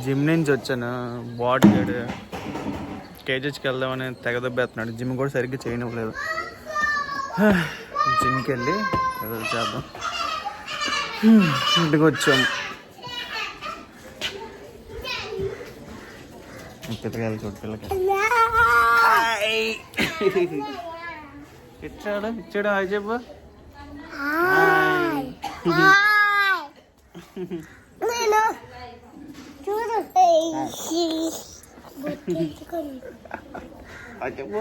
Gym నుంచి వచ్చాను. Body గడు కేజెస్కి వెళ్దామని తెగదొబ్బేస్తున్నాడు. జిమ్ కూడా సరిగ్గా చేయనివ్వలేదు. జిమ్కి వెళ్ళి చేద్దాం. ఇంటికి వచ్చాము. పిల్లకాయలు చూడు, పిల్లకాయలు ఇచ్చాడు హాయ్ చెప్పు. చెప్పు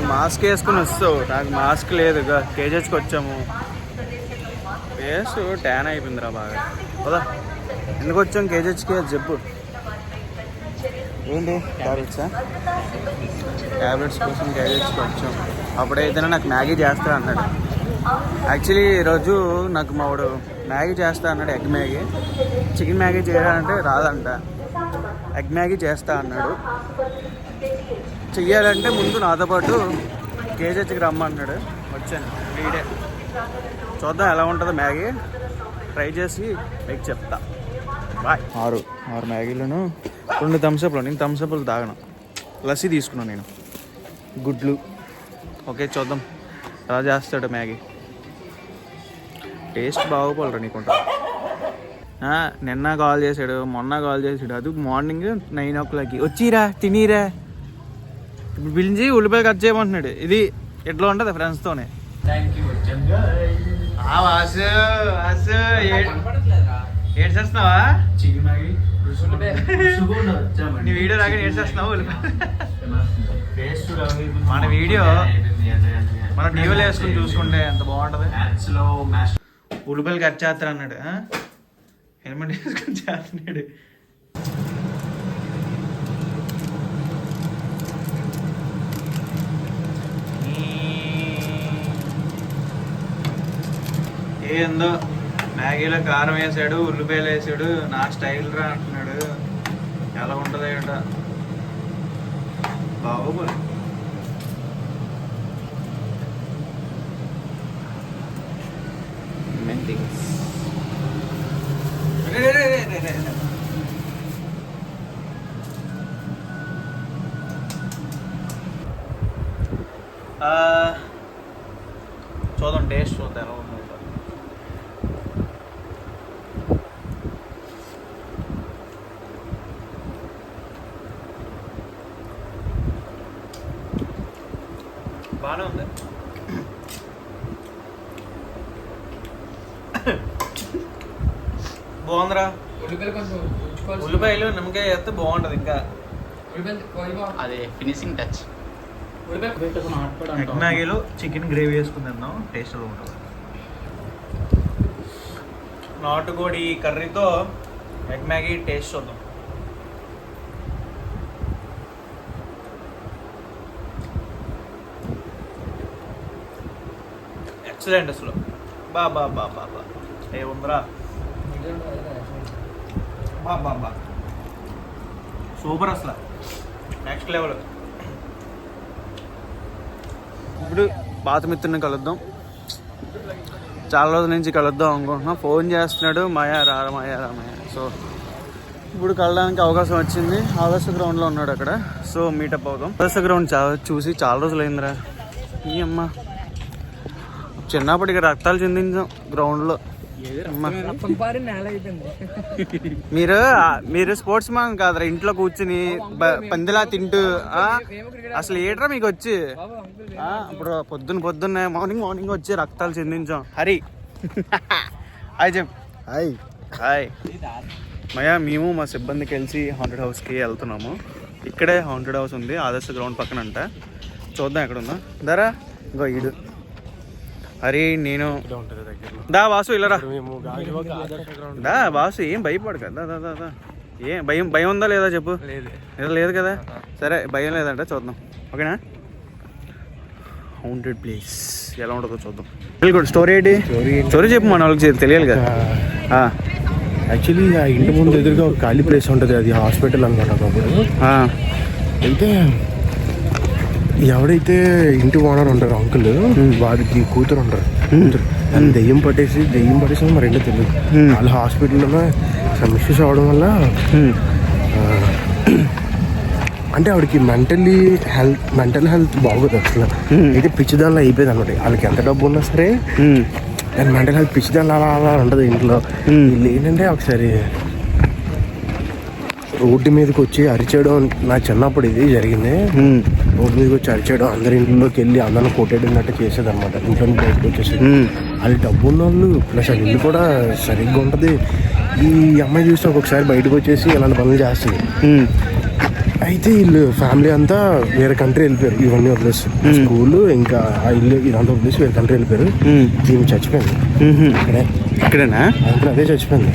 మాస్క్ వేసుకుని వస్తావు, నాకు మాస్క్ లేదు. కేజెస్కి వచ్చాము. ఫేస్ ట్యాన్ అయిపోయిందిరా బాగా. కదా ఎందుకు వచ్చాం కేజెస్కి చెప్పు. ఏంటి ట్యాబ్లెట్సా? ట్యాబ్లెట్స్ కోసం కేజెస్కి వచ్చాం. అప్పుడైతేనే నాకు మ్యాగీ చేస్తా అన్నాడు. యాక్చువల్లీ ఈరోజు నాకు మావాడు మ్యాగీ చేస్తా అన్నాడు. Egg Maggi. చికెన్ మ్యాగీ చేయాలంటే రాదంట. ఎగ్ మ్యాగీ చేస్తా అన్నాడు. చెయ్యాలంటే ముందు నాతో పాటు కేజెస్కి రమ్మన్నాడు. వచ్చాను. వీడే చూద్దాం ఎలా ఉంటుందో మ్యాగీ. ట్రై చేసి మీకు చెప్తా. బాయ్. 6 మ్యాగీలను 2 థమ్స్అప్లు. నేను థమ్స్అప్లు తాగను, లస్సీ తీసుకున్నాను నేను. గుడ్లు. ఓకే చూద్దాం ఎలా చేస్తాడు మ్యాగీ. టేస్ట్ బాగోపోలరా నీకుంటా. నిన్న కాల్ చేశాడు, మొన్న కాల్ చేశాడు. అది మార్నింగ్ 9 o'clock వచ్చిరా తినీరా. ఇప్పుడు పిలిచి ఉల్లిపాయ కట్ చేయమంటున్నాడు. ఇది ఎట్లా ఉంటుంది ఫ్రెండ్స్తోనే. ఏడు చేస్తున్నావా? నీ వీడియో రాగా ఏడు చేస్తున్నావు. మన వీడియో మన టీవీలో వేసుకుని చూసుకుంటే ఎంత బాగుంటుంది. ఉల్లిపాయలు కట్ చేస్తారు అన్నాడు. హెల్మెట్ వేసుకొని చేస్తున్నాడు. ఏందో మ్యాగీలో కారం వేసాడు, ఉల్లిపాయలు వేసాడు. నా స్టైల్ రా అంటున్నాడు. ఎలా ఉంటుంది ఏట బాగోపోలే. చూద్దాం టేస్ట్ చూద్దాం ఎలా ఉందో. బాగానే ఉంది. బాగుందిరా. ఉల్లిపాయలు నిమ్మకాయ వేస్తే బాగుంటుంది. ఇంకా అదే ఫినిషింగ్ టచ్. ఎగ్ మ్యాగీలో చికెన్ గ్రేవీ వేసుకుని తిందాం. టేస్ట్ ఉంటుంది. నాటుకోడి కర్రీతో ఎగ్ మ్యాగీ టేస్ట్ చూద్దాం. ఎక్సలెంట్ అసలు. బాబా ఏ ఉందిరా. బాబా సూపర్ అసలు. Next level. ఇప్పుడు పాత మిత్రుని కలుద్దాం. చాలా రోజుల నుంచి కలుద్దాం అనుకుంటున్నాం. ఫోన్ చేస్తున్నాడు మాయా రామయ్య. సో ఇప్పుడు కలడానికి అవకాశం వచ్చింది. ఆదర్శ గ్రౌండ్లో ఉన్నాడు అక్కడ. సో మీటప్ అవుదాం. ఆదర్శ గ్రౌండ్ చూసి చాలా రోజులు అయిందిరా. ఈ అమ్మ చిన్నప్పటికి రక్తాలు చెందించాం గ్రౌండ్లో. మీరు స్పోర్ట్స్ మ్యాన్ కాదురా. ఇంట్లో కూర్చుని పందిలా తింటూ అసలు ఏట్రా మీకు వచ్చి. ఇప్పుడు పొద్దున్నే మార్నింగ్ వచ్చి రక్తాలు చెందించాం. హరి హాయ్ చెప్. హాయ్ మయా. మేము మా సిబ్బంది కలిసి హాంటెడ్ హౌస్కి వెళ్తున్నాము. ఇక్కడే హాంటెడ్ హౌస్ ఉంది ఆదర్శ గ్రౌండ్ పక్కన అంట. చూద్దాం ఎక్కడ ఉందా. దరా ఇంకో ఈడు హరి నేను. దా వాసు ఇలా రా. దా వాసు ఏం భయపడు కదా. దా ఏం భయం ఉందా లేదా చెప్పు. లేదు కదా. సరే భయం లేదంటే చూద్దాం. ఓకేనా. హౌంటెడ్ ప్లేస్ ఎలా ఉంటుందో చూద్దాం. స్టోరీ ఏంటి? స్టోరీ చెప్పు మన వాళ్ళకి తెలియాలి కదా. యాక్చువల్లీ ఆ ఇంటి ముందు ఎదురుగా ఒక ఖాళీ ప్లేస్ ఉంటుంది, అది హాస్పిటల్ అనమాట ఒకప్పుడు. అయితే ఎవడైతే ఇంటి ఓనర్ ఉంటారు అంకుల్, వాడికి కూతురు ఉంటారు. అది దెయ్యం పట్టేసి మరి రెండో తెలియదు. వాళ్ళు హాస్పిటల్లోనే మిస్యూస్ అవ్వడం వల్ల అంటే ఆవిడకి మెంటల్ హెల్త్ బాగోదు అసలు. అయితే పిచ్చిదానిలో అయిపోయింది అనమాట. వాళ్ళకి ఎంత డబ్బు ఉన్నా సరే దాని మెంటల్ హెల్త్ పిచ్చిదానిలో అలా ఉంటుంది ఇంట్లో. వీళ్ళు ఏంటంటే ఒకసారి రోడ్డు మీదకి వచ్చి అరిచేయడం, నా చిన్నప్పుడు ఇది జరిగింది. రోడ్డు మీదకి వచ్చి అరిచేయడం, అందరి ఇంట్లోకి వెళ్ళి అందరిని కొట్టేటట్టు చేసేది అనమాట. ఇంట్లో బయటకు వచ్చేసేది. వాళ్ళు డబ్బు ఉన్న వాళ్ళు ప్లస్ ఆ ఇల్లు కూడా సరిగ్గా ఉంటుంది. ఈ అమ్మాయి చూస్తే ఒక్కొక్కసారి బయటకు వచ్చేసి ఇలాంటి పనులు చేస్తుంది. అయితే వీళ్ళు ఫ్యామిలీ అంతా వేరే కంట్రీ వెళ్ళిపోయారు. ఇవన్నీ వదిలేసి స్కూల్ ఇంకా ఆ ఇల్లు ఇదంతా వదిలేసి వేరే కంట్రీ వెళ్ళిపోయారు. దీన్ని చచ్చిపోయింది ఇక్కడేనా? అదే చచ్చిపోయింది.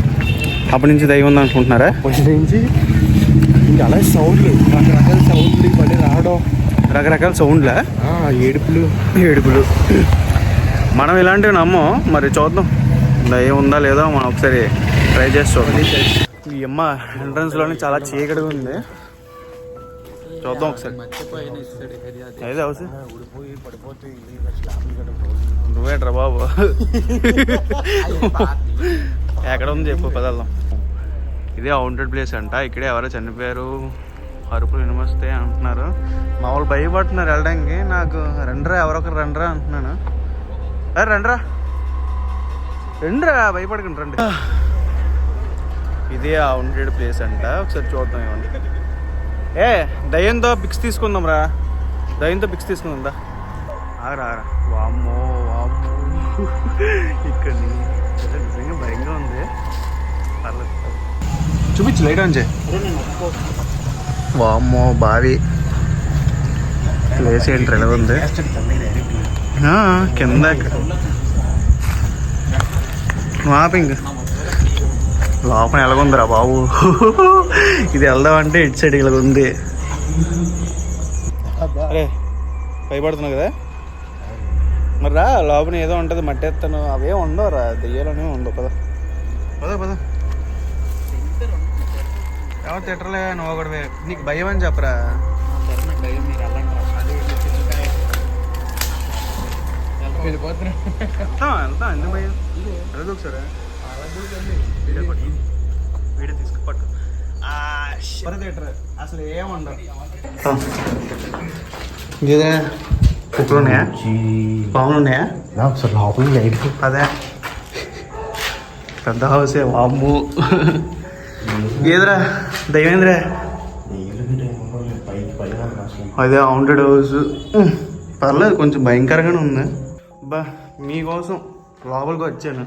అప్పటి నుంచి దయ్యం ఉంది అనుకుంటున్నారా? ఫస్ట్ నుంచి ఇంకా అలా సౌండ్లు, రకరకాల సౌండ్లు ఇవన్నీ రావడం, రకరకాల సౌండ్లా, ఏడుపులు. మనం ఇలాంటివి నమ్మం, మరి చూద్దాం దయ్యం ఉందా లేదా మనం ఒకసారి ట్రై చేసి చూడండి. ఈ అమ్మ ఎంట్రన్స్లోనే చాలా చీకటిగా ఉంది, చూద్దాం ఒకసారి. అయితే అవసరం నువ్వేట్రా బాబు, ఎక్కడ ఉంది చెప్పు, పదల్దాం. ఇదే హౌంటెడ్ ప్లేస్ అంట. ఇక్కడే ఎవరో చనిపోయారు, అరుపులు వినమొస్తాయి అంటున్నారు. మా వాళ్ళు భయపడుతున్నారు వెళ్ళడానికి. నాకు రండ్రా, ఎవరొకరు రండ్రా అంటున్నాను. రండ్రా భయపడకండి రండి. ఇదే హౌంటెడ్ ప్లేస్ అంట. ఒకసారి చూద్దాం. ఏమన్నా దయ్యంతో పిక్స్ తీసుకుందాం రా, దయ్యంతో పిక్స్ తీసుకుందాం రా. ఆరా వామ్మో ఇక్కడ నిజంగా భయంగా ఉంది. పర్లేదు చూపించు, లైట్ ఆన్ చేయి. వామ్మో బావి ప్లేస్ ఏంటి ఎలా ఉంది కింద మాపింగ్ లోపల ఎలాగుందిరా బాబు. ఇది వెళ్దామంటే ఇటు సైడ్ ఇలాగ ఉంది. అరే భయపడుతున్నావు కదా, మరి రా లోపల ఏదో ఉంటుంది, మట్టేస్తాను అవే ఉండవు రా, దెయ్యాలనే ఉండవు. పద ఎవరు తిట్టలే, నువ్వు ఒకటి నీకు భయం అని చెప్పరా. వెళ్తాం ఎందుకు భయం, వెళ్ళదు ఒకసారి వీడియో తీసుకు పట్టు. థియేటర్ అసలు ఏముండవు. ఇదే కుక్కలు ఉన్నాయా, పాములు ఉన్నాయా? ఒకసారి లోపల లైట్ అదే పెద్ద హౌసే. వామ్ము ఏదిరా దయ్యేంద్రా, అదే హౌంటెడ్ హౌస్. పర్లేదు కొంచెం భయంకరంగానే ఉంది. బా మీకోసం లోపలికి వచ్చాను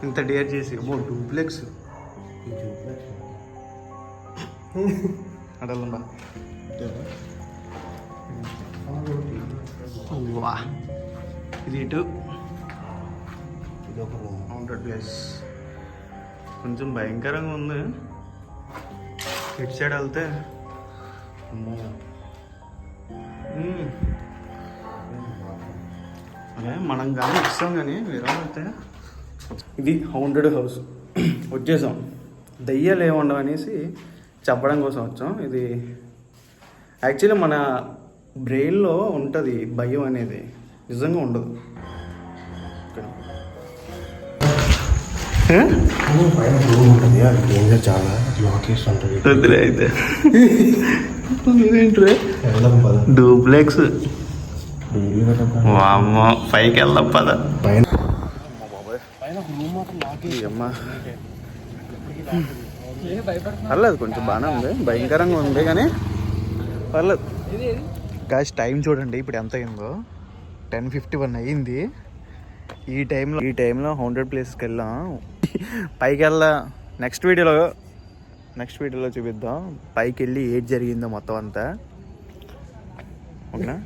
ఇంత డేర్ చేసి. డూప్లెక్స్ అడగలం బా. వా ఇది ఇటు హౌంటెడ్ ప్లేస్. కొంచెం భయంకరంగా ఉంది. ఇటు సైడ్ వెళ్తే అదే మనం కానీ ఇస్తాం, కానీ వేరే వెళ్తే. ఇది హౌంటెడ్ హౌస్ వచ్చేసాం. దయ్యాలు ఏముండవు అనేసి చెప్పడం కోసం వచ్చాం. ఇది యాక్చువల్లీ మన బ్రెయిన్లో ఉంటుంది భయం అనేది, నిజంగా ఉండదు. ఉంటుంది, అది చాలా లాకేస్ ఉంటుంది. అయితే డూప్లెక్స్ వామ్మో పైకి వెళ్దాం పద. పర్లేదు కొంచెం బాగానే ఉంది, భయంకరంగా ఉంది కానీ పర్లేదు. గాయస్ టైం చూడండి ఇప్పుడు ఎంత అయిందో, 10:51 అయ్యింది. ఈ టైంలో హౌంటెడ్ ప్లేసెస్కి వెళ్దాం. పైకి వెళ్దా నెక్స్ట్ వీడియోలో చూపిద్దాం. పైకి వెళ్ళి ఏది జరిగిందో మొత్తం అంతా, ఓకేనా?